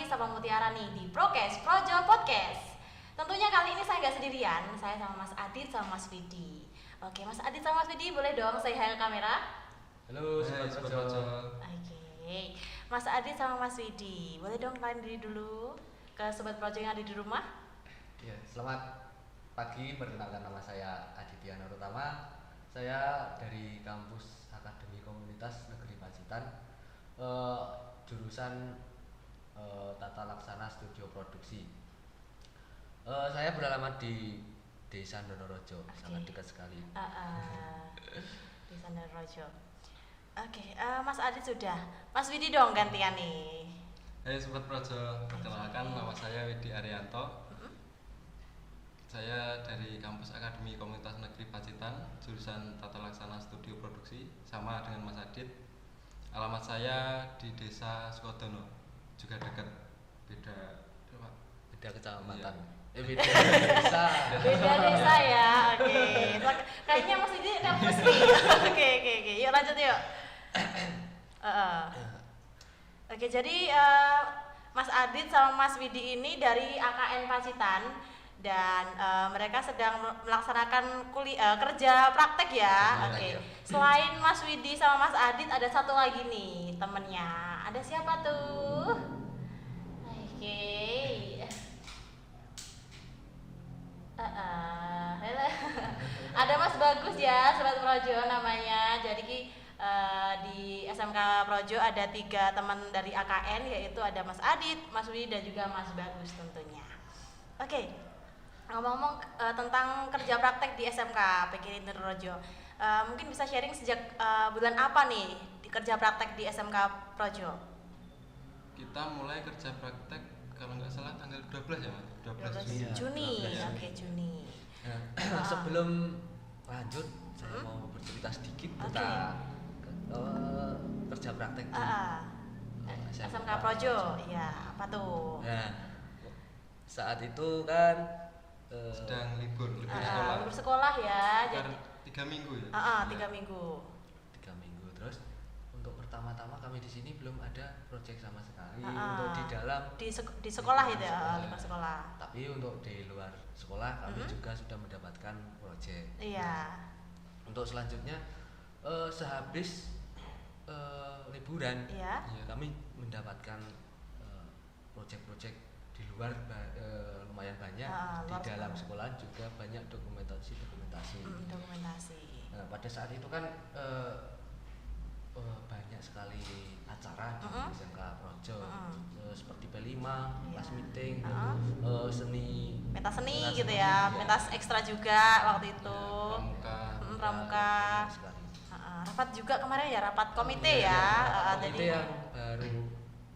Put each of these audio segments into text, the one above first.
sama Mutiara nih di Prokes Projo Podcast. Tentunya kali ini saya nggak sendirian, saya sama Mas Adit sama Mas Vidi. Oke, Mas Adit sama Mas Vidi boleh dong say hi ke kamera? Halo, Sobat Projo. Oke, Mas Adit sama Mas Vidi, boleh dong kalian diri dulu ke Sobat Projo yang ada di rumah? Ya, selamat pagi, perkenalkan nama saya Aditya Nurutama. Saya dari kampus Akademi Komunitas Negeri Pacitan, jurusan Tata Laksana Studio Produksi. Saya beralamat di Desa Ndonorojo, sangat dekat sekali. Desa Ndonorojo. Oke, Mas Adit sudah. Mas Widi dong gantian nih. Hai Sobat Projo, perkenalkan nama saya Widi Arianto. Saya dari kampus Akademi Komunitas Negeri Pacitan, jurusan Tata Laksana Studio Produksi, sama dengan Mas Adit. Alamat saya di Desa Sukodono, juga dekat, beda kecamatan. Iya. Beda desa. Beda desa ya. Oke. Kayaknya Mas Widi kampus nih. Oke. Yuk lanjut yuk. Oke, jadi Mas Adit sama Mas Widi ini dari AKN Pacitan dan mereka sedang melaksanakan kerja praktek ya. Oke. Selain Mas Widi sama Mas Adit ada satu lagi nih temennya. Ada siapa tuh? Oke. Halo. Ada Mas Bagus ya, Sobat Projo namanya. Jadi di SMK Projo ada 3 teman dari AKN, yaitu ada Mas Adit, Mas Widi dan juga Mas Bagus tentunya. Oke. Ngomong-ngomong tentang kerja praktek di SMK PGRI Ndonorojo, mungkin bisa sharing sejak bulan apa nih di kerja praktek di SMK Projo? Kita mulai kerja praktek kalau nggak salah tanggal 12 ya, Mas? 12 Juni. Ya. Oke, Juni. Nah, sebelum lanjut, saya mau bercerita sedikit tentang kerja praktek di SMK Projo. Ya, apa tuh? Nah, saat itu kan Sedang libur sekolah. Libur sekolah ya. Sekitar Jadi 3 minggu ya. 3 minggu. 3 minggu. Terus untuk pertama-tama kami di sini belum ada proyek sama sekali untuk di dalam di sekolah itu ya, lingkungan sekolah. Tapi untuk di luar sekolah kami juga sudah mendapatkan proyek. Iya. Untuk selanjutnya sehabis liburan Iya. kami mendapatkan proyek-proyek di luar lumayan banyak. Di luar dalam sekolah. sekolah juga banyak dokumentasi. Dokumentasi. Nah, pada saat itu kan banyak sekali acara di SMK Projo, seperti P5, kelas meeting, seni, Pentas seni gitu ya, pentas ekstra juga waktu itu. Pramuka. Banyak sekali. Rapat juga kemarin ya, rapat komite ya. Komite yang baru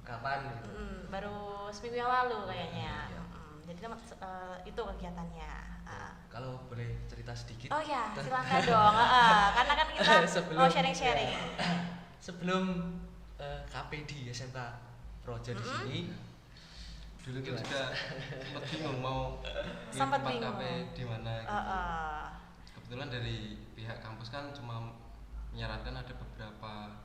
kapan gitu. Baru seminggu yang lalu kayaknya. Iya. Jadi itu kegiatannya. Kalau boleh cerita sedikit. Oh ya, silakan dong. Karena kan kita mau sharing-sharing. Sebelum KP di SMK Projo di sini, Dulu kita juga sempat bingung mau Sempat tempat bingung. kafe di mana gitu. Kebetulan dari pihak kampus kan cuma menyarankan ada beberapa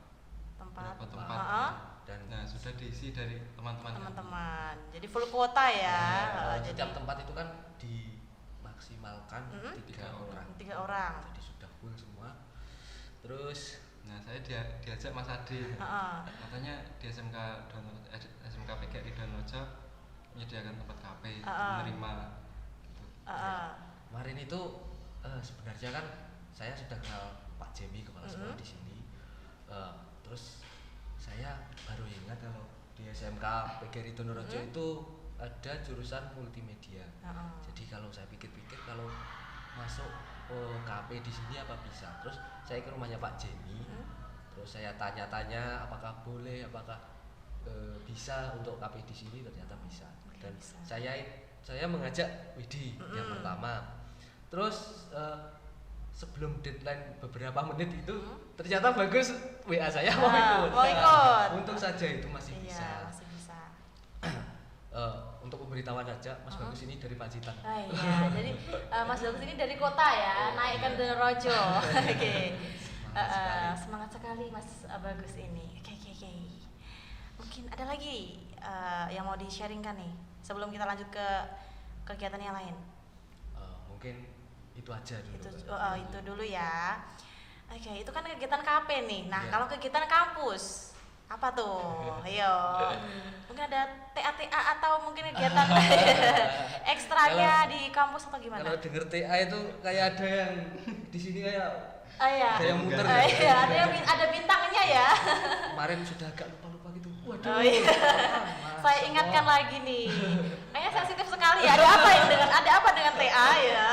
tempat. tempat. dan Nah, sudah diisi dari teman-teman. Teman-teman. Jadi full kuota ya. Jadi setiap tempat itu kan dimaksimalkan 3 orang. 3 orang. Jadi sudah full semua. Terus Nah, saya diajak Mas Adi. Katanya di SMK PGRI Ndonorojo menyediakan tempat kafe, menerima gitu. kemarin itu sebenarnya kan saya sudah kenal Pak Jemi, kepala sekolah di sini. Terus saya baru ingat kalau di SMK PGRI Ndonorojo itu ada jurusan multimedia. Jadi kalau saya pikir-pikir kalau masuk KP di sini apa bisa. Terus saya ke rumahnya Pak Jemi. Terus saya tanya-tanya apakah boleh, apakah bisa untuk KP di sini, ternyata bisa. Dan bisa. saya mengajak Widi yang pertama. Terus sebelum deadline beberapa menit itu ternyata Bagus WA saya mau ikut. Untung saja itu masih bisa. Iya, masih bisa. Untuk pemberitahuan aja, Mas Bagus ini dari Pacitan. Iya, jadi Mas Bagus ini dari kota ya, naik ke Ndonorojo. Oke. Semangat sekali Mas Bagus ini. Oke. Mungkin ada lagi yang mau di-sharingkan nih sebelum kita lanjut ke kegiatan yang lain? Mungkin itu aja dulu. Itu dulu ya. Oke, itu kan kegiatan KP nih. Nah, Iya. kalau kegiatan kampus apa tuh? Ayo. Mungkin ada TA atau mungkin kegiatan ekstranya di kampus atau gimana? Kalau denger TA itu kayak ada yang di sini kayak Iya. ada yang muter. Iya, ada bintangnya ya. Kemarin sudah agak lupa gitu. Waduh. Oh iya. Saya ingatkan lagi nih. Kayaknya sensitif sekali. Ada apa dengan TA ya?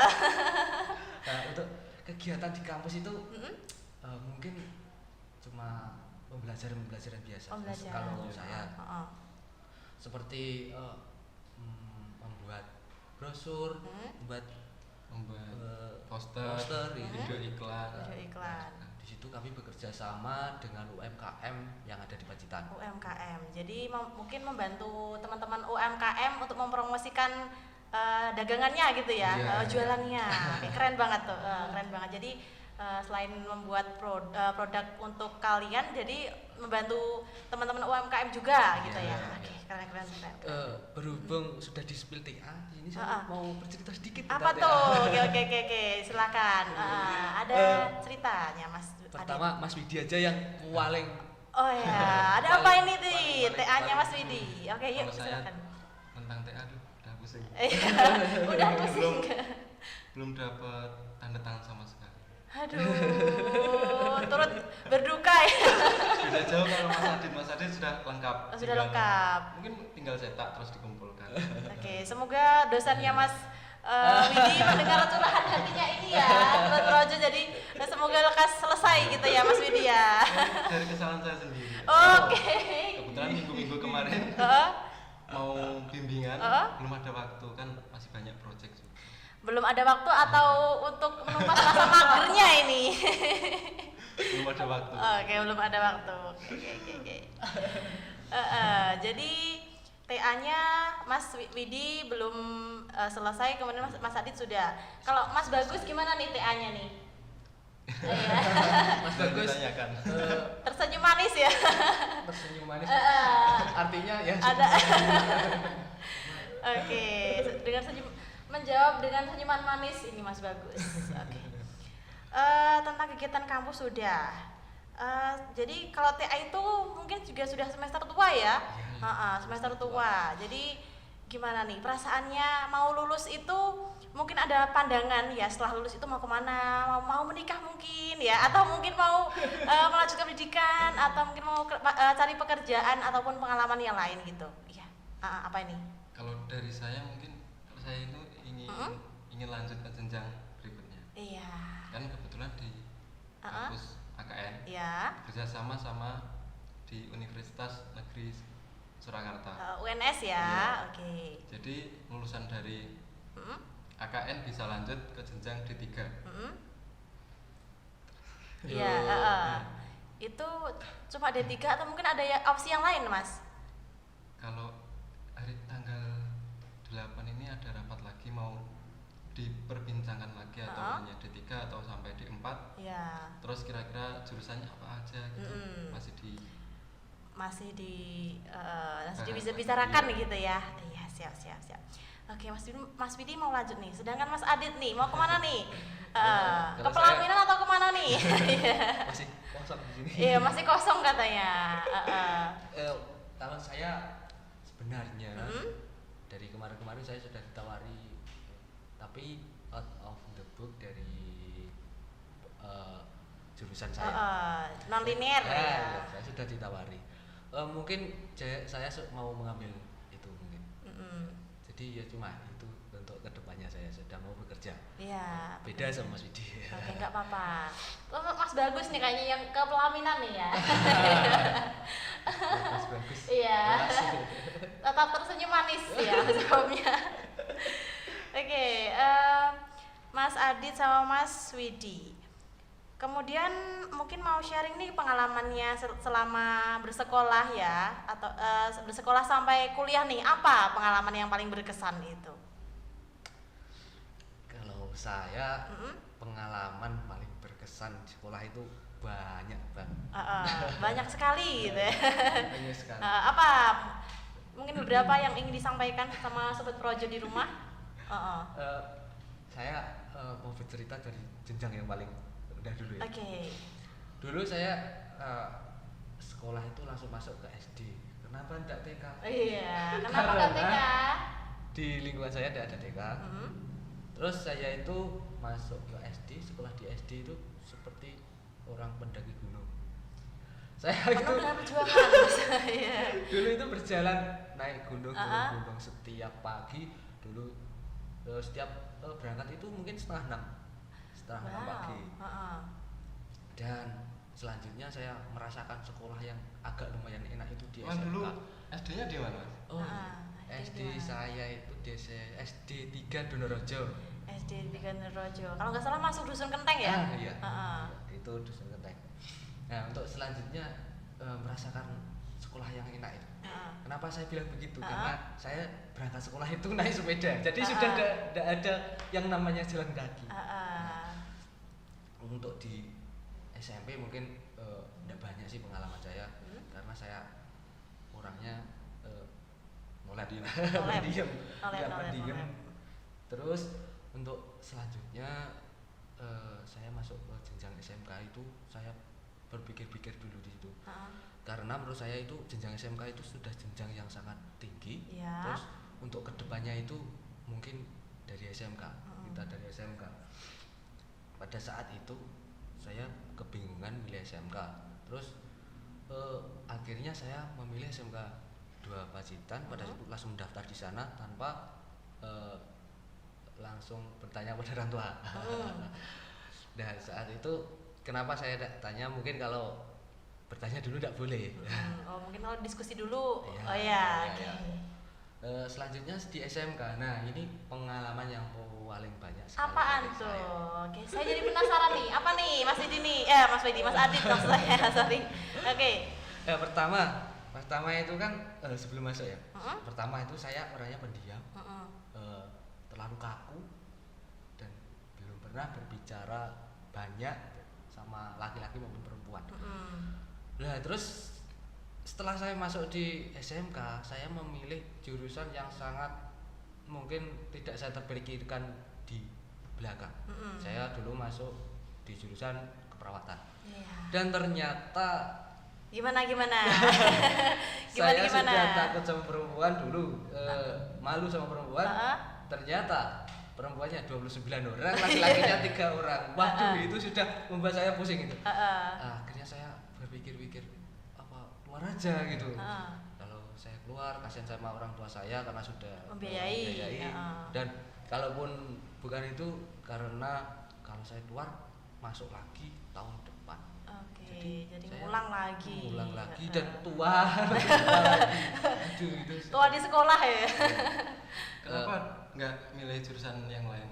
Nah, untuk kegiatan di kampus itu mungkin cuma pembelajaran biasa. Kalau saya seperti membuat brosur, membuat poster, video iklan. Nah, di situ kami bekerja sama dengan UMKM yang ada di Pacitan. UMKM. Jadi mungkin membantu teman-teman UMKM untuk mempromosikan dagangannya gitu ya, jualannya. Keren banget tuh, keren banget. Jadi selain membuat produk untuk kalian, jadi membantu teman-teman UMKM juga gitu ya. Oke, keren. Berhubung sudah di spill TA, ini saya mau bercerita sedikit. Apa tentang tuh? TA. Oke, silakan. Ada ceritanya, Mas. Pertama Mas Widi aja yang paling. Oh ya, ada apa ini nih? TA-nya Mas Widi. Oke, yuk Kalau saya silakan. tentang TA udah pusing. Udah pusing. Belum dapat tanda tangan sama sekali. Aduh, turut berduka ya. Sudah jauh kalau Mas Adit sudah lengkap. Sudah lengkap. Mungkin tinggal cetak terus dikumpulkan. Oke, semoga dosennya Mas Widi mendengar curahan hatinya ini ya, Sobat Projo. Jadi semoga lekas selesai gitu ya Mas Widi ya. Dari kesalahan saya sendiri. Oke. Kebetulan minggu-minggu kemarin mau bimbingan, belum ada waktu kan, masih banyak project juga. Belum ada waktu atau untuk menumpas rasa magernya ini? Belum ada waktu. Oke, belum ada waktu. Oke. Jadi TA-nya Mas Widi belum selesai, kemudian Mas Adit sudah. Kalau Mas Bagus gimana nih TA-nya nih? Mas Bagus ditanyakan. Tersenyum manis ya. Tersenyum manis. Artinya ya. Ada. Oke, menjawab dengan senyuman manis ini Mas Bagus. Oke. Tentang kegiatan kampus sudah. Jadi kalau TA itu mungkin juga sudah semester tua ya. Semester tua. Jadi gimana nih perasaannya mau lulus itu? Mungkin ada pandangan ya setelah lulus itu mau kemana? Mau menikah mungkin ya, atau mungkin mau melanjutkan pendidikan, atau mungkin mau cari pekerjaan ataupun pengalaman yang lain gitu. Iya. Apa ini? Kalau dari saya mungkin saya itu ingin lanjut ke jenjang berikutnya. Iya. Kan kebetulan di kampus AKN kerjasama sama di Universitas Negeri Surakarta. UNS ya. Iya. Oke. Jadi lulusan dari AKN bisa lanjut ke jenjang D3. Iya. Itu cuma D3 atau mungkin ada opsi yang lain, Mas? Kalau hari tanggal 8 ini ada rapat lagi, mau diperbincangkan lagi atau hanya D3 atau sampai D4. Iya. Terus kira-kira jurusannya apa aja gitu. Masih dibicarakan gitu ya. Iya, siap. Oke, Mas Widi mau lanjut nih. Sedangkan Mas Adit nih mau kemana nih? Ke pelaminan atau kemana nih? Masih kosong di sini. Iya, masih kosong katanya. Kalau saya sebenarnya dari kemarin saya sudah ditawari, tapi out of the book dari jurusan saya. Non linear ya. Saya sudah ditawari. Mungkin saya mau mengambil itu mungkin. Jadi ya cuma itu untuk kedepannya saya sedang mau bekerja. Iya. Beda sama Mas Widi. Oke, nggak apa-apa. Mas Bagus nih kayaknya yang ke pelaminan nih ya. Mas Bagus. Iya. Tetap tersenyum manis ya jawabnya. Oke, Mas Adit sama Mas Widi. Kemudian mungkin mau sharing nih pengalamannya selama bersekolah ya, atau bersekolah sampai kuliah nih, apa pengalaman yang paling berkesan itu? Kalau saya pengalaman paling berkesan di sekolah itu banyak banget. Banyak sekali gitu ya. Banyak sekali. Apa Mungkin beberapa yang ingin disampaikan sama sobat Projo di rumah. Eh, saya mau bercerita dari jenjang yang paling rendah dulu ya. Oke. Dulu saya sekolah itu langsung masuk ke SD. Kenapa tidak TK? Iya, kenapa nggak TK? Di lingkungan saya tidak ada TK. Terus saya itu masuk ke SD, sekolah di SD itu seperti orang pendaki gunung. Saya Penuh itu dengan perjuangan saya. dulu itu berjalan naik gunung turun gunung setiap pagi dulu, setiap berangkat itu mungkin setengah 6 pagi. Dan selanjutnya saya merasakan sekolah yang agak lumayan enak itu di SMK. Dulu SD-nya di mana? Oh, SD saya itu SD 3 Donorejo. SD 3 Donorejo. Kalau nggak salah masuk dusun Kenteng ya? Iya. Itu dusun Kenteng. Nah, untuk selanjutnya merasakan sekolah yang enak itu. Kenapa saya bilang begitu? Karena saya berangkat sekolah itu naik sepeda. Jadi sudah tidak ada yang namanya jalan kaki. Untuk di SMP mungkin tidak banyak sih pengalaman saya, karena saya orangnya pendiam. Terus untuk selanjutnya saya masuk ke jenjang SMK itu saya berpikir-pikir dulu di situ. Karena menurut saya itu jenjang SMK itu sudah jenjang yang sangat tinggi. Terus untuk kedepannya itu mungkin dari SMK, kita dari SMK. Pada saat itu saya kebingungan milih SMK. Terus akhirnya saya memilih SMK 2 Pacitan. Pada saat itu langsung mendaftar di sana tanpa langsung bertanya pada orang tua. Dan saat itu kenapa saya tanya, mungkin kalau bertanya dulu tidak boleh. Mungkin kalau diskusi dulu. Ya. Selanjutnya di SMK. Nah, ini pengalaman yang paling banyak sekali. Apaan tuh? Oke, saya jadi penasaran nih. Apa nih, Mas Widi nih? Mas Adit maksud saya. Sorry. Oke. Pertama itu kan sebelum masuk ya. Pertama itu saya orangnya pendiam. Terlalu kaku dan belum pernah berbicara banyak sama laki-laki maupun perempuan. Nah, terus setelah saya masuk di SMK, saya memilih jurusan yang sangat mungkin tidak saya terpikirkan di belakang. Saya dulu masuk di jurusan keperawatan. Dan ternyata gimana? Saya sudah takut sama perempuan dulu, malu sama perempuan. Ternyata perempuannya 29 orang, laki-lakinya 3 orang. Waduh, itu sudah membuat saya pusing itu. Akhirnya saya berpikir-pikir apa keluar aja gitu. Kalau saya keluar kasihan sama orang tua saya karena sudah membiayai. Dan kalaupun bukan itu, karena kalau saya keluar masuk lagi tahun depan. Jadi ngulang lagi dan tua. Aduh, itu tua di sekolah ya. Kenapa nggak milih jurusan yang lain?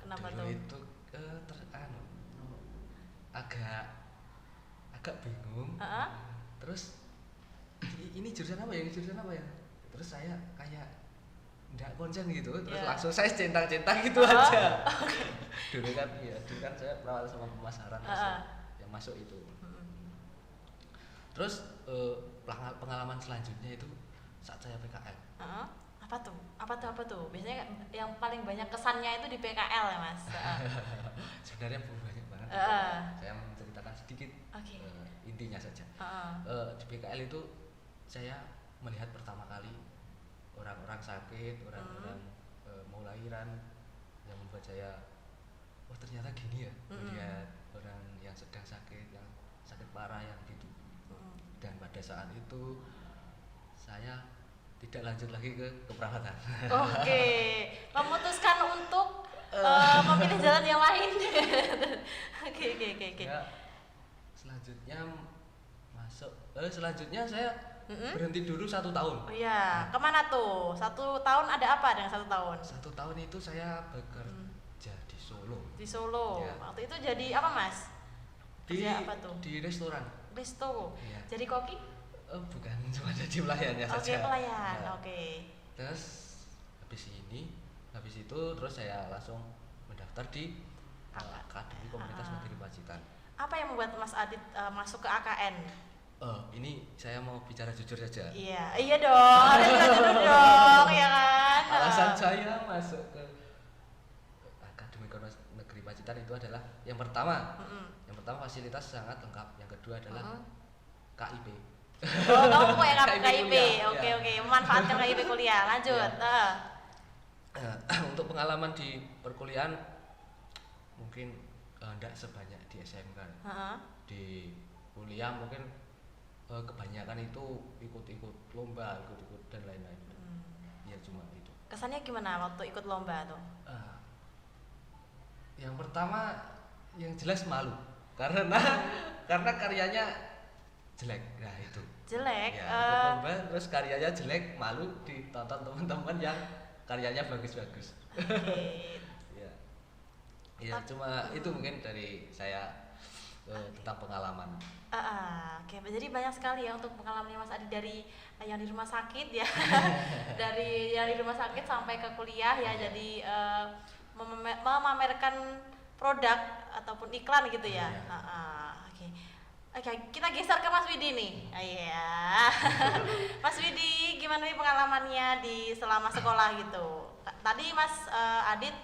Kenapa dulu tuh? itu agak bingung. Terus ini jurusan apa ya? Terus saya kayak nggak konsen gitu. Terus langsung saya centang-centang gitu aja. Dulu kan saya perawat sama pemasaran yang masuk itu. Terus pengalaman selanjutnya itu saat saya PKL. Apa tuh? Biasanya yang paling banyak kesannya itu di PKL ya, Mas. Sebenarnya banyak banget. Saya menceritakan sedikit intinya saja. Di PKL itu saya melihat pertama kali orang-orang sakit, orang-orang mau lahiran, yang membuat saya ternyata gini ya, melihat orang yang sedang sakit, yang sakit parah yang gitu. Dan pada saat itu saya tidak lanjut lagi ke keperawatan. Oke, memutuskan untuk memilih jalan yang lain. Oke. Ya, selanjutnya saya berhenti dulu 1 tahun. Oh iya, kemana tuh? 1 tahun ada apa dengan 1 tahun? 1 tahun itu saya bekerja di Solo. Di Solo. Ya. Waktu itu jadi apa, Mas? Kerja apa tuh? Di restoran. Resto. Ya. Jadi koki? Bukan, cuma jadi pelayannya saja. Oke, pelayan. Ya. Oke. Terus habis itu terus saya langsung mendaftar di Akademi Komunitas Negeri Pacitan. Apa yang membuat Mas Adit masuk ke AKN? Ini saya mau bicara jujur saja. Iya dong, harus jujur dong, ya kan? Alasan saya masuk ke Akademi Ekonomi Negeri Pacitan itu adalah yang pertama, fasilitas sangat lengkap. Yang kedua adalah KIP. Oh, kamu punya KIP. kuliah, Oke, ya. memanfaatkan KIP kuliah. Lanjut. Untuk pengalaman di perkuliahan mungkin enggak sebanyak di SMK. Di kuliah mungkin kebanyakan itu ikut-ikut lomba, ikut-ikut dan lain-lain. Ya cuma itu. Kesannya gimana waktu ikut lomba tuh? Yang pertama yang jelas malu karena karyanya jelek. Nah itu. Jelek. Ya, ikut lomba terus karyanya jelek, malu ditonton teman-teman yang karyanya bagus-bagus. Ya cuma itu mungkin dari saya tentang pengalaman. Oke, jadi banyak sekali ya untuk pengalamannya Mas Adi dari yang di rumah sakit ya, dari yang di rumah sakit sampai ke kuliah ya, jadi memamerkan produk ataupun iklan gitu ya. Oke, kita geser ke Mas Widi nih. Mas Widi, gimana nih pengalamannya di selama sekolah gitu? Tadi Mas Adit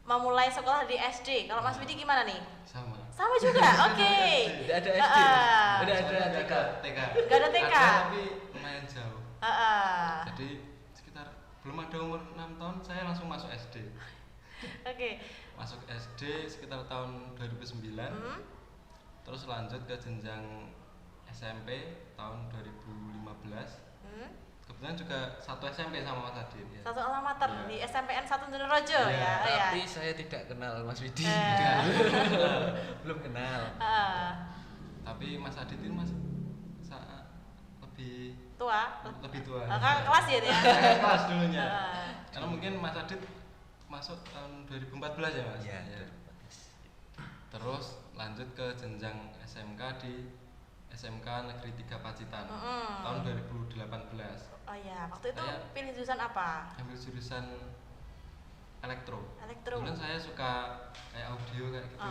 memulai sekolah di SD. Kalau Mas Widi gimana nih? Sama juga. Oke. Tidak ada SD. Udah ada TK. Gak ada TK. Tapi lumayan jauh. Jadi sekitar belum ada umur 6 tahun saya langsung masuk SD. Oke. Masuk SD sekitar tahun 2009. Terus lanjut ke jenjang SMP tahun 2015. Kebetulan juga satu SMP sama Mas Adit ya. Satu alamater di SMPN 1 Donorejo ya. Tapi saya tidak kenal Mas Widi. Belum kenal. Tapi Mas Adit itu lebih tua. Lebih tua. Kakak kelas ya dia. Kelas dulunya. Karena mungkin Mas Adit masuk tahun 2014 ya Mas. Iya. Terus lanjut ke jenjang SMK di SMK Negeri 3 Pacitan tahun 2018. Oh iya, waktu itu Saya pilih jurusan apa? ambil jurusan elektro. Kemudian saya suka kayak audio kayak gitu.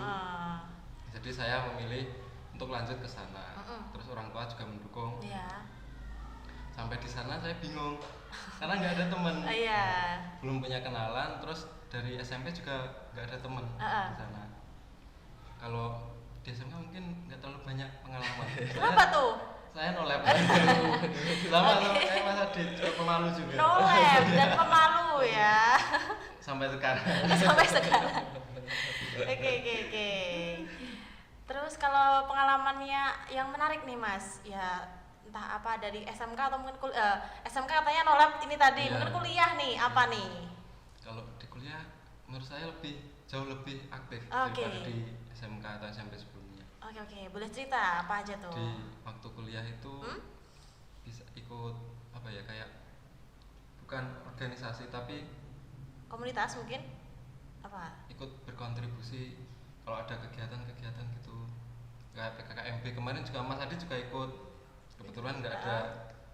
Jadi saya memilih untuk lanjut ke sana. Terus orang tua juga mendukung. Iya. Sampai di sana saya bingung karena nggak ada teman. Iya. Belum punya kenalan. Terus dari SMP juga nggak ada teman di sana. Kalau di SMK mungkin nggak terlalu banyak pengalaman. Kenapa tuh? Saya no lab. Sama kayak Mas Adit, juga pemalu juga. No lab dan pemalu ya. Sampai sekarang. Sampai sekarang. Oke. Terus kalau pengalamannya yang menarik nih Mas, ya entah apa dari SMK atau mungkin SMK katanya no lab ini tadi, mungkin kuliah nih apa nih? Kalau di kuliah menurut saya jauh lebih aktif daripada di SMK atau SMP sebelumnya. Oke, boleh cerita apa aja tuh? Di waktu kuliah itu bisa ikut apa ya, kayak bukan organisasi tapi komunitas mungkin? Apa? Ikut berkontribusi kalau ada kegiatan-kegiatan gitu. Kayak PKKMB kemarin juga Mas Adi juga ikut. Kebetulan nggak ada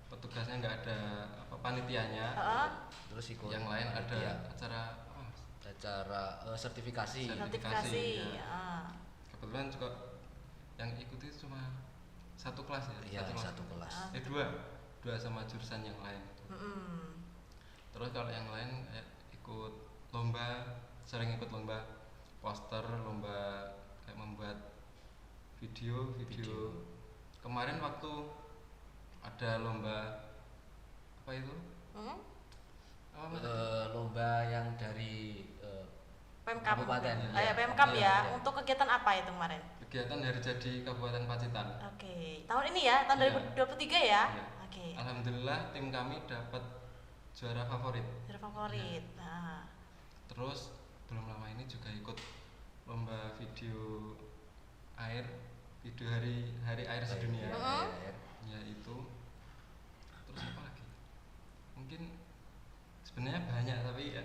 petugasnya, nggak ada panitianya. Terus ikut yang lain ada acara sertifikasi. Ya. Kebetulan juga yang ikuti cuma satu kelas ya. Satu kelas. Dua sama jurusan yang lain. Terus kalau yang lain ikut lomba, sering ikut lomba poster, lomba kayak membuat video. Kemarin waktu ada lomba apa itu? Lomba yang dari Pemkab. Kabupaten. Pemkab ya. Untuk kegiatan apa itu kemarin? Kegiatan Hari Jadi Kabupaten Pacitan. Oke. Tahun ini ya, tahun 2023 ya. Oke. Alhamdulillah tim kami dapat juara favorit. Terus belum lama ini juga ikut lomba video hari air sedunia. Ya itu. Terus apa lagi? Mungkin sebenarnya banyak tapi ya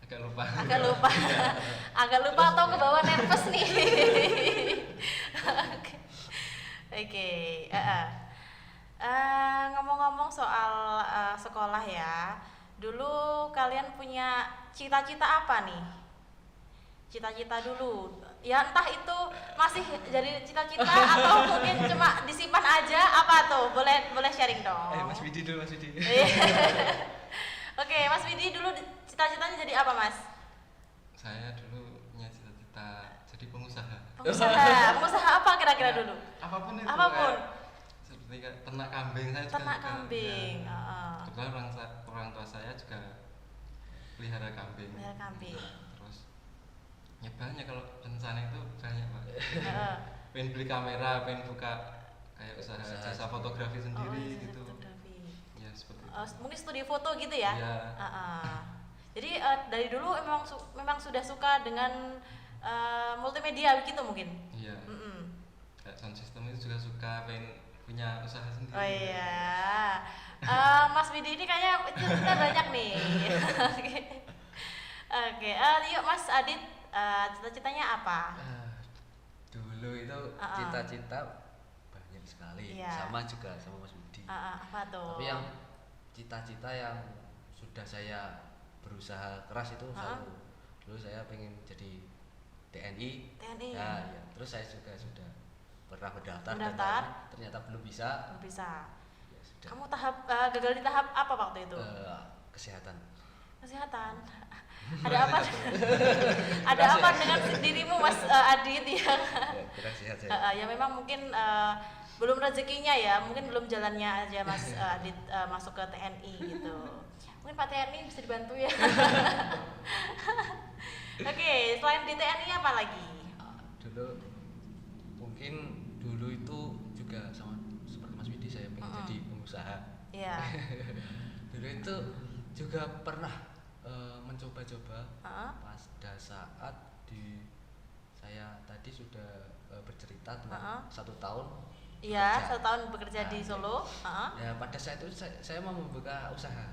agak lupa. Agak lupa atau ke bawah nervous nih. Oke. Ngomong-ngomong soal sekolah ya, dulu kalian punya cita-cita apa nih cita-cita dulu. Ya entah itu masih jadi cita-cita atau mungkin cuma disimpan aja, apa tuh? Boleh sharing dong. Mas Widi dulu, Mas Widi. Oke, Mas Widi dulu cita-citanya jadi apa, Mas? Saya dulu punya cita-cita jadi pengusaha. Pengusaha apa kira-kira dulu? Apapun itu. Apapun. Seperti kayak ternak kambing saya juga. Ternak suka. kambing. Ya. Kebetulan orang tua saya juga pelihara kambing. Pelihara kambing. Terus ya banyak, kalau rencana itu banyak Pak. Heeh. Pengen beli kamera, pengen buka kayak usaha jasa fotografi sendiri gitu. Fotografi. Ya seperti itu. Mungkin studi foto gitu ya? Iya. Jadi dari dulu memang sudah suka dengan multimedia gitu mungkin? Iya. Kayak sound system itu juga suka, pengen punya usaha sendiri. Oh iya. Mas Widi ini kayaknya cerita banyak nih. Oke. Yuk Mas Adit, cita-citanya apa? Dulu itu cita-cita banyak sekali. Iya. Sama juga sama Mas Budi. Apa tuh? Tapi yang cita-cita yang sudah saya berusaha keras itu satu. Dulu saya pengen jadi TNI. Ya. Terus saya juga sudah pernah berdaftar. Dan ternyata belum bisa. Belum bisa. Ya, sudah. Kamu gagal di tahap apa waktu itu? Kesehatan. Ada apa? Ada apa dengan dirimu Mas Adit ya? Kurang sehat saya. Ya memang mungkin belum rezekinya ya, mungkin belum jalannya aja Mas Adit masuk ke TNI gitu. Mungkin Pak TNI bisa dibantu ya. Oke, selain di TNI apa lagi? Dulu itu juga sama seperti Mas Widi, saya pengen jadi pengusaha. Iya. Dulu itu juga pernah mencoba-coba pada saat saya tadi sudah bercerita tentang 1 tahun. Iya, 1 tahun bekerja di Solo. Ya pada saat itu saya mau membuka usaha.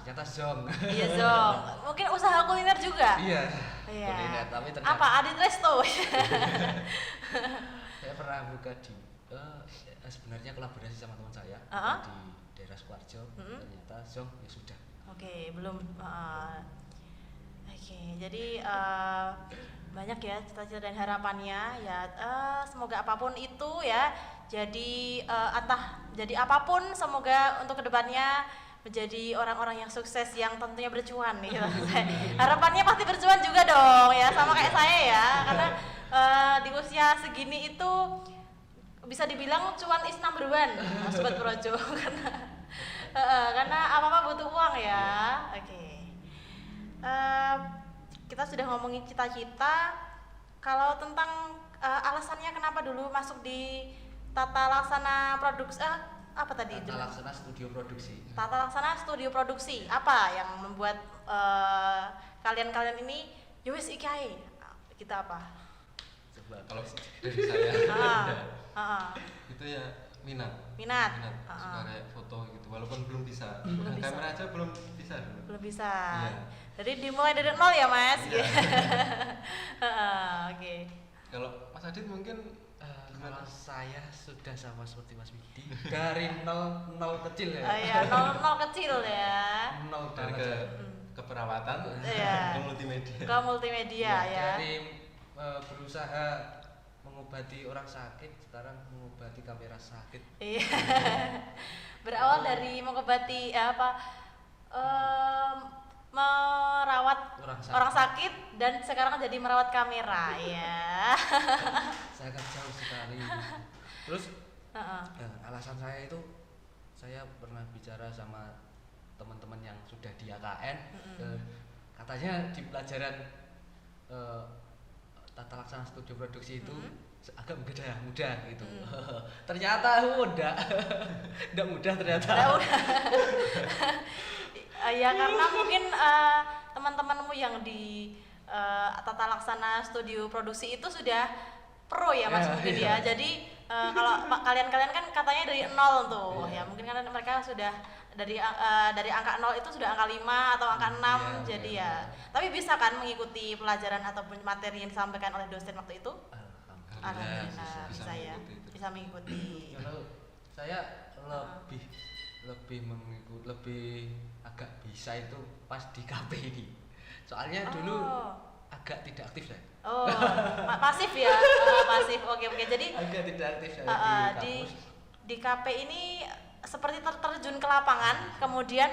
Ternyata zong. Iya zong. Mungkin usaha kuliner juga. Iya. Kuliner, tapi ternyata. Apa? Adit Resto. Saya pernah buka di sebenarnya kolaborasi sama teman saya di daerah Sukoharjo. Ternyata zong ya sudah. Oke, belum. Oke, jadi banyak ya cita-cita dan harapannya ya. Semoga apapun itu ya. Jadi jadi apapun, semoga untuk kedepannya menjadi orang-orang yang sukses yang tentunya bercuan nih. Harapannya pasti bercuan juga dong ya, sama kayak saya ya. Karena di usia segini itu bisa dibilang cuan is number one, Sobat Projo. Karena apa-apa butuh uang ya. Oke. Kita sudah ngomongin cita-cita. Kalau tentang alasannya kenapa dulu masuk di Tata Laksana Produksi, apa tadi? Tata Laksana Studio Produksi. Tata Laksana Studio Produksi. Apa yang membuat kalian ini yowes ikai? Kita apa? Coba kalau dari saya. Itu ya minat. Suka kayak foto gitu, walaupun belum bisa. Kamera aja belum bisa dulu. Belum bisa. Iya. Jadi dimulai dari nol ya Mas. Iya. Oke. Kalau Mas Adit mungkin kalau saya sudah sama seperti Mas Widi dari nol kecil ya. Iya, nol kecil ya. Nol dari keperawatan Iya. ke multimedia. Ke multimedia ya. Dari berusaha mengobati orang sakit, sekarang mengobati kamera sakit. Iya. Berawal dari mengobati merawat orang sakit dan sekarang jadi merawat kamera ya. Sangat jauh sekali. Terus alasan saya itu, saya pernah bicara sama teman-teman yang sudah di AKN, katanya di pelajaran Tata Laksana Studio Produksi itu agak mudah gitu. Ternyata enggak mudah ternyata. Ya karena mungkin teman-temanmu yang di Tata Laksana Studio Produksi itu sudah pro ya Mas mungkin ya. Jadi kalau kalian kan katanya dari nol tuh ya, mungkin kan mereka sudah dari angka 0 itu sudah angka 5 atau angka 6 jadi ya. Tapi bisa kan mengikuti pelajaran ataupun materi yang disampaikan oleh dosen waktu itu? Alhamdulillah bisa ya. Bisa mengikuti. Kalau saya lebih agak bisa itu pas di KP ini. Soalnya dulu agak tidak aktif saya. Oh, pasif ya, pasif. Oke. Jadi Agak tidak aktif saya di kampus. di KP ini seperti terjun ke lapangan, kemudian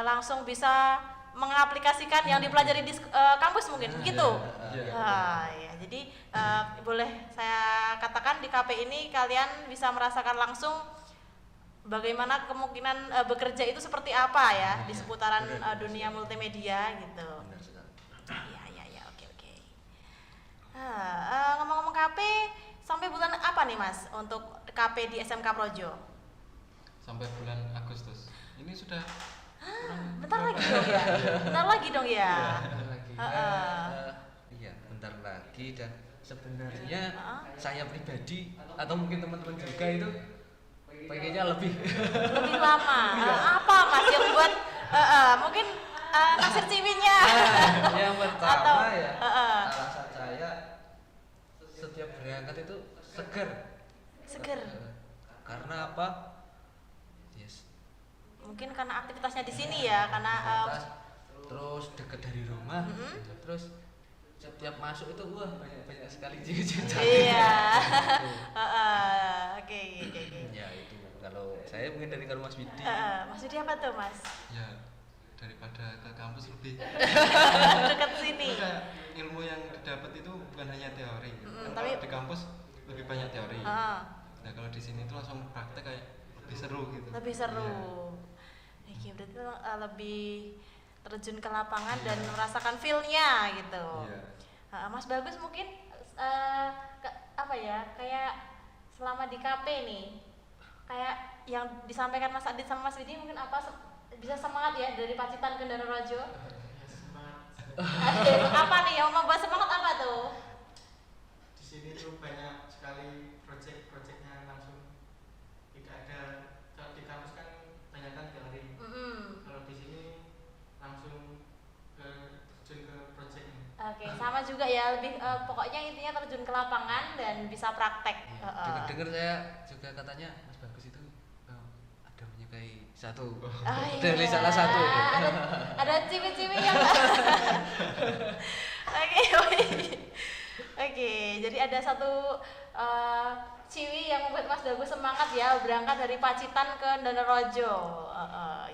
langsung bisa mengaplikasikan yang dipelajari di kampus mungkin, begitu. Ya, jadi boleh saya katakan di KP ini kalian bisa merasakan langsung bagaimana kemungkinan bekerja itu seperti apa ya di seputaran dunia multimedia gitu. Benar sekali. Ya, oke. Ngomong-ngomong KP, sampai bulan apa nih Mas untuk KP di SMK Projo? Sampai bulan Agustus. Ini sudah Bentar lagi dong ya. Bentar lagi. Iya, bentar lagi dan sebenarnya saya pribadi atau mungkin teman-teman juga itu pengennya lebih lama. Apa Mas yang buat mungkin naksir ciwinya? yang pertama Atau, ya alasan saya setiap berangkat itu seger. Karena apa? Yes. Mungkin karena aktivitasnya di sini ya, karena terus dekat dari rumah, terus setiap masuk itu wah banyak sekali cincin cantik. Iya. Oke. Ya itu kalau saya mungkin dari kalau Mas Widi. Mas Widi apa tuh Mas? ya daripada ke kampus lebih Dekat sini. Ada ilmu yang didapat itu bukan hanya teori. Kan tapi kalau di kampus lebih banyak teori. Nah kalau di sini itu langsung praktek kayak lebih seru gitu. lebih seru. Oke, berarti lebih terjun ke lapangan dan merasakan feel-nya gitu. Mas Bagus mungkin apa ya, kayak selama di KP nih, kayak yang disampaikan Mas Adit sama Mas Widi mungkin apa bisa semangat ya dari Pacitan ke Donorojo? Apa nih yang membuat semangat apa tuh? Di sini tuh banyak sekali proyek-proyeknya langsung, tidak ada. Kalau di kampus kan banyak kan teori. Kalau di sini langsung terjun ke proyeknya. Oke, sama juga ya, lebih pokoknya intinya terjun ke lapangan dan bisa praktek. Dengar saya juga katanya Mas Bagus itu ada menyukai satu Iya. dari salah satu. Ada ciwi-ciwi yang Oke, jadi ada satu ciwi yang membuat Mas Bagus semangat ya berangkat dari Pacitan ke Donorojo.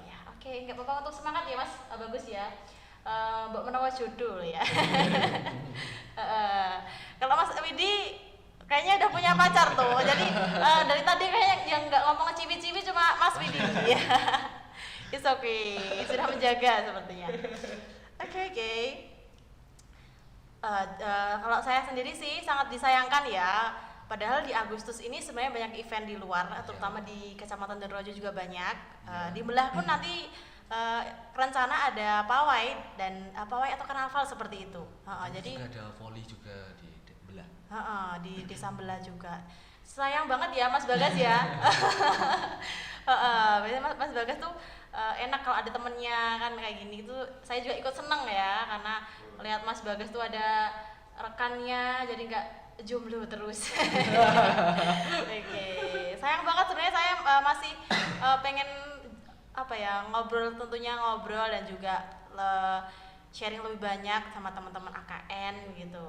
Ya, oke, nggak apa-apa untuk semangat ya Mas Bagus ya. Mbak menawa jodoh ya. Kalau Mas Widi kayaknya udah punya pacar tuh, jadi dari tadi kayaknya yang nggak ngomong ciwi-ciwi cuma Mas Widi. Ya, it's okay, sudah menjaga sepertinya. Oke. Kalau saya sendiri sih sangat disayangkan ya. Padahal di Agustus ini sebenarnya banyak event di luar, terutama di Kecamatan Donorojo juga banyak. Di Belah pun nanti rencana ada pawai dan pawai atau karnaval seperti itu. Jadi juga ada volley juga di Belah. Di Desa Belah juga. Sayang banget ya Mas Bagas ya. Biasanya Mas Bagas tuh enak kalau ada temennya kan kayak gini itu. Saya juga ikut seneng ya karena lihat Mas Bagas tuh ada rekannya, jadi nggak jomblo terus. Oke. Sayang banget sebenarnya saya masih pengen apa ya, tentunya ngobrol dan juga sharing lebih banyak sama teman-teman AKN gitu.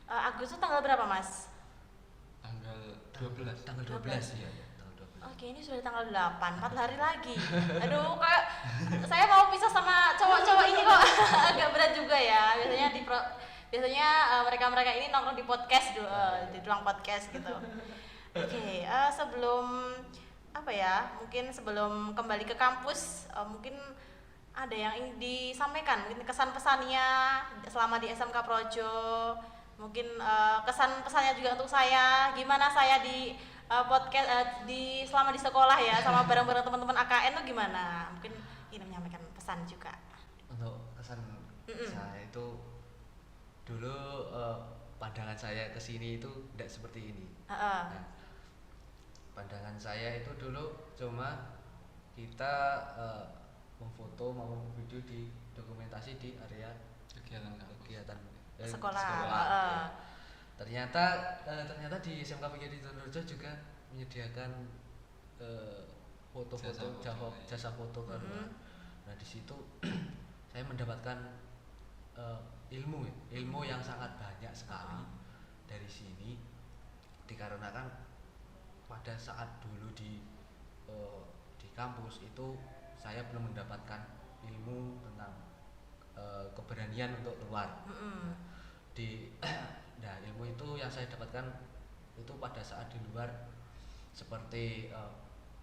Agustus tanggal berapa Mas? Tanggal 12. Tanggal 12 ya. Tanggal 12. Oke, ini sudah tanggal 8, 4 hari lagi. Aduh, kayak saya mau pisah sama cowok-cowok ini kok agak berat juga ya. Biasanya mereka-mereka ini nongkrong di podcast di ruang podcast gitu. Oke, sebelum apa ya? Mungkin sebelum kembali ke kampus, mungkin ada yang ingin disampaikan, mungkin kesan pesannya selama di SMK Projo, mungkin kesan pesannya juga untuk saya, gimana saya di podcast selama di sekolah ya sama bareng-bareng teman-teman AKN tuh gimana? Mungkin ingin menyampaikan pesan juga. Untuk kesan saya itu dulu pandangan saya ke sini itu tidak seperti ini. Nah, pandangan saya itu dulu cuma kita memfoto maupun video di dokumentasi di area kegiatan sekolah. Ya. Ternyata di SMK PGRI Donorojo juga menyediakan foto-foto jasa foto kan. Nah di situ saya mendapatkan ilmu yang sangat banyak sekali dari sini, dikarenakan pada saat dulu di kampus itu saya belum mendapatkan ilmu tentang keberanian untuk keluar. Nah, ilmu itu yang saya dapatkan itu pada saat di luar, seperti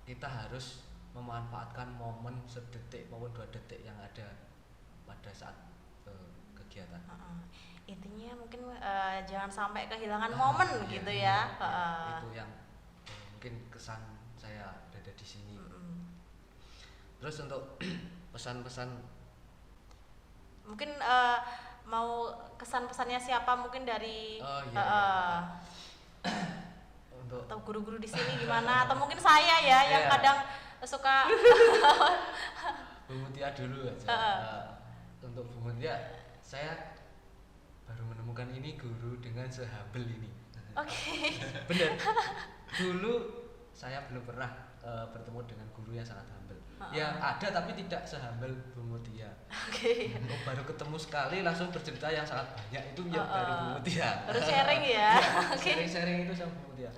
kita harus memanfaatkan momen sedetik maupun 2 detik yang ada pada saat kegiatan. Intinya mungkin jangan sampai kehilangan momen gitu ya. Itu yang mungkin kesan saya ada di sini. Terus untuk pesan-pesan, mungkin mau kesan-pesannya siapa, mungkin dari untuk atau guru-guru di sini gimana, atau mungkin saya ya yang kadang suka Bu Mutia dulu aja. Untuk Bu Mutia, saya baru menemukan ini guru dengan sehumble ini. Oke. Bener. Dulu saya belum pernah bertemu dengan guru yang sangat humble. Ya ada, tapi tidak sehumble Bu Mutia. Oke. Baru ketemu sekali langsung bercerita yang sangat banyak, itu ya dari Bu Mutia. Terus sharing ya. Sharing itu sama Bu Mutia.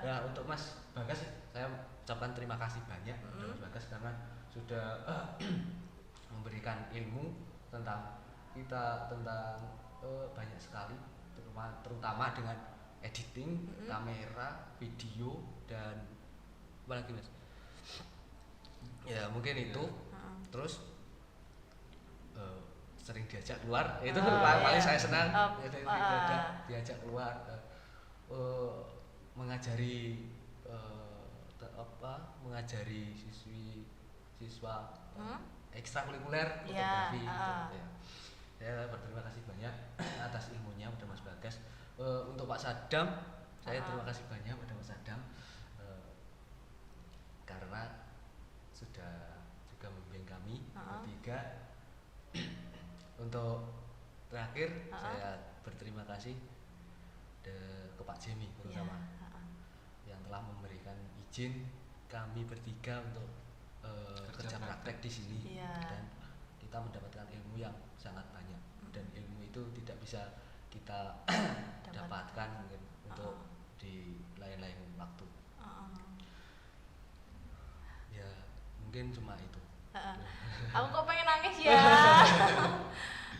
Ya, untuk Mas Bagas saya ucapkan terima kasih banyak Mas Bagas, karena sudah memberikan ilmu tentang kita, tentang banyak sekali, terutama dengan editing, kamera, video, dan apa lagi Mas? Ya mungkin itu. Terus sering diajak keluar, itu paling saya senang. Diajak keluar, mengajari mengajari siswa ekstrakurikuler fotografi. Saya berterima kasih banyak atas ilmunya pada Mas Bagas. Untuk Pak Sadam, saya terima kasih banyak pada Mas Sadam, karena sudah juga membimbing kami bertiga. Untuk terakhir, saya berterima kasih ke Pak Jemi terutama, yang telah memberikan izin kami bertiga untuk kerja praktek di sini, dan kita mendapatkan ilmu yang sangat banyak, dan ilmu itu tidak bisa kita dapatkan mungkin untuk di lain-lain waktu. Ya mungkin cuma itu. Aku kok pengen nangis ya.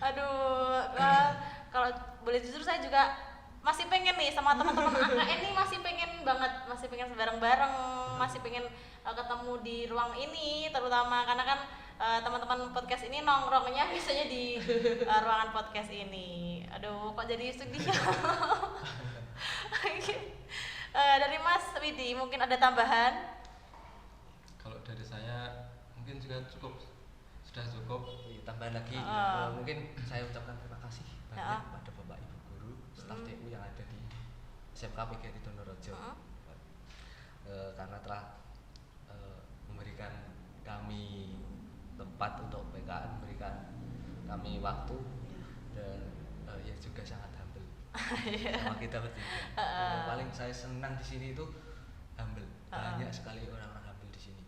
Aduh, kalau boleh jujur saya juga masih pengen nih sama teman-teman AKN nih, masih pengen banget, masih pengen bareng-bareng, masih pengen ketemu di ruang ini, terutama karena kan teman-teman podcast ini nongkrongnya biasanya di ruangan podcast ini. Aduh, kok jadi sedih. Dari Mas Widi mungkin ada tambahan? Kalau dari saya mungkin juga sudah cukup. Tambahan lagi, mungkin saya ucapkan terima kasih banyak pada Bapak Ibu guru, staf TU yang ada di SMK PGRI Donorejo, karena telah memberikan kami tempat untuk PKN, memberikan kami waktu, dan ya juga sangat humble sama kita bertiga. Paling saya senang di sini itu humble, banyak sekali orang-orang humble di sini.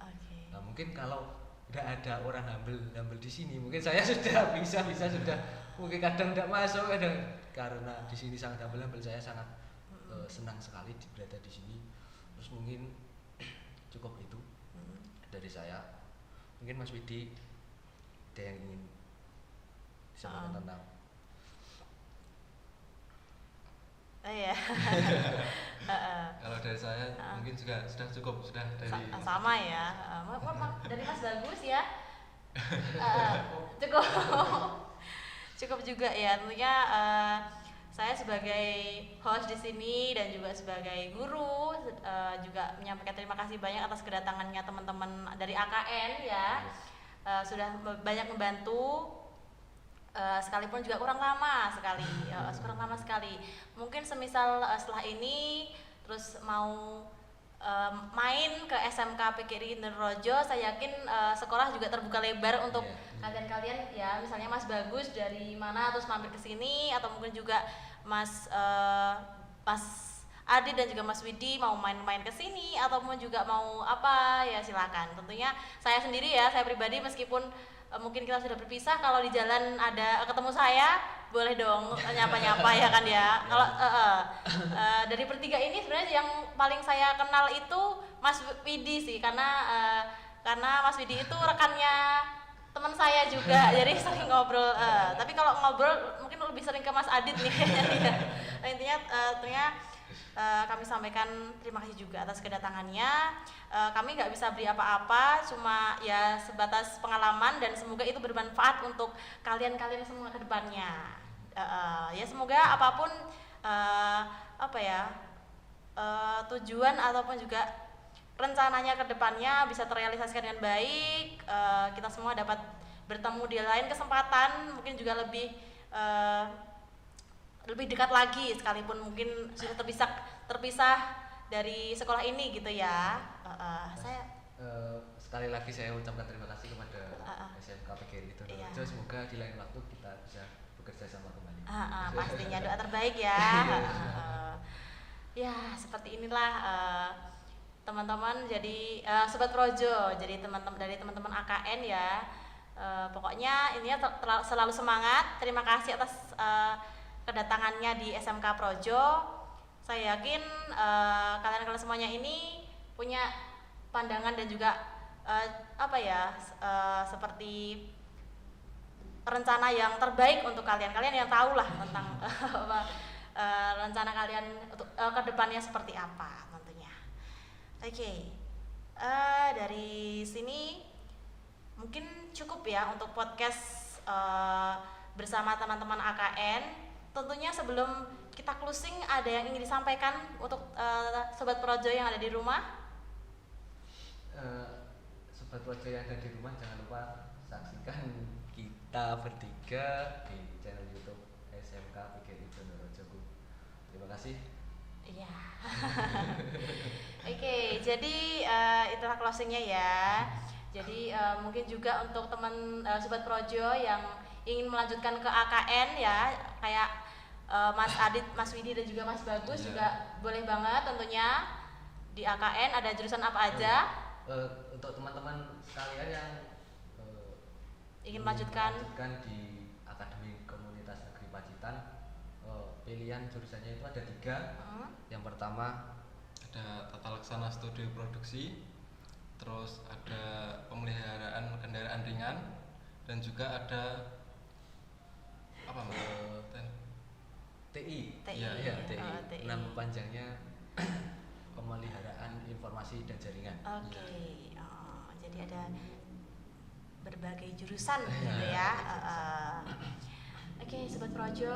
Nah mungkin kalau udah ada orang humble di sini, mungkin saya sudah bisa sudah mungkin kadang tidak masuk, kadang karena di sini sangat humble, saya sangat senang sekali berada di sini. Terus mungkin cukup itu dari saya. Mungkin Mas Widi ada yang ingin disampaikan tentang? Iya. Kalau dari saya mungkin juga sudah cukup, sudah dari sama ya. Dari Mas Bagus ya. Cukup juga ya. Tentunya saya sebagai host di sini dan juga sebagai guru juga menyampaikan terima kasih banyak atas kedatangannya teman-teman dari AKN ya. Sudah banyak membantu. Sekalipun juga kurang lama sekali. Mungkin semisal setelah ini terus mau main ke SMK PGRI Donorejo, saya yakin sekolah juga terbuka lebar untuk kalian-kalian ya, misalnya Mas Bagus dari mana terus mampir ke sini, atau mungkin juga Mas Adi dan juga Mas Widi mau main-main ke sini, ataupun juga mau apa ya silakan. Tentunya saya sendiri ya, saya pribadi meskipun mungkin kita sudah berpisah, kalau di jalan ada ketemu saya boleh dong nyapa-nyapa ya kan ya. Kalau dari bertiga ini sebenarnya yang paling saya kenal itu Mas Widi sih, karena Mas Widi itu rekannya teman saya juga, jadi sering ngobrol. Tapi kalau ngobrol mungkin lebih sering ke Mas Adit nih. Nah, intinya kami sampaikan terima kasih juga atas kedatangannya. Kami nggak bisa beri apa-apa, cuma ya sebatas pengalaman dan semoga itu bermanfaat untuk kalian-kalian semua ke depannya. Ya semoga apapun tujuan ataupun juga rencananya ke depannya bisa terrealisasikan dengan baik. Kita semua dapat bertemu di lain kesempatan, mungkin juga lebih dekat lagi, sekalipun mungkin sudah terpisah dari sekolah ini gitu ya. Saya sekali lagi saya ucapkan terima kasih kepada SMK PGRI Donorejo. Iya. Semoga di lain waktu kita bisa bekerja sama kembali. Pastinya doa terbaik ya. Ya seperti inilah teman-teman, jadi Sobat Projo, jadi dari teman-teman AKN ya. Pokoknya ini selalu semangat. Terima kasih atas kedatangannya di SMK Projo. Saya yakin kalian semuanya ini punya pandangan dan juga seperti rencana yang terbaik untuk kalian yang tahu lah tentang rencana kalian untuk kedepannya seperti apa tentunya. Oke. Dari sini mungkin cukup ya untuk podcast bersama teman-teman AKN. Tentunya sebelum kita closing, ada yang ingin disampaikan untuk Sobat Projo yang ada di rumah? Sobat Projo yang ada di rumah, jangan lupa saksikan kita bertiga di channel YouTube SMK PGRI Donorejo. Terima kasih. Iya. Oke, jadi itulah closingnya ya. Jadi mungkin juga untuk teman Sobat Projo yang ingin melanjutkan ke AKN ya, kayak Mas Adit, Mas Widi dan juga Mas Bagus juga boleh banget tentunya di AKN. Ada jurusan apa aja? Untuk teman-teman sekalian yang ingin melanjutkan di Akademi Komunitas Negeri Pacitan, pilihan jurusannya itu ada 3. Yang pertama ada Tata Laksana Studio Produksi, terus ada Pemeliharaan Kendaraan Ringan, dan juga ada TI. Ya, TI. Nama panjangnya Pemeliharaan Informasi dan Jaringan. Oke. Jadi ada berbagai jurusan gitu ya. Oke, Sobat Projo,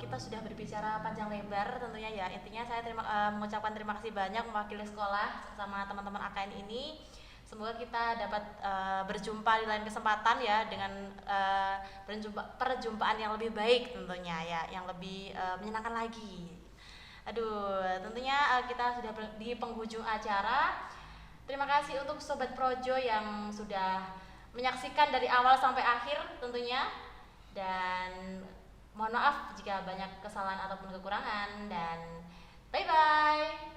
kita sudah berbicara panjang lebar tentunya ya. Intinya saya mengucapkan terima kasih banyak mewakili sekolah sama teman-teman AKN ini. Semoga kita dapat berjumpa di lain kesempatan ya, dengan perjumpaan yang lebih baik tentunya ya, yang lebih menyenangkan lagi. Tentunya kita sudah di penghujung acara. Terima kasih untuk Sobat Projo yang sudah menyaksikan dari awal sampai akhir tentunya. Dan mohon maaf jika banyak kesalahan ataupun kekurangan, dan bye-bye.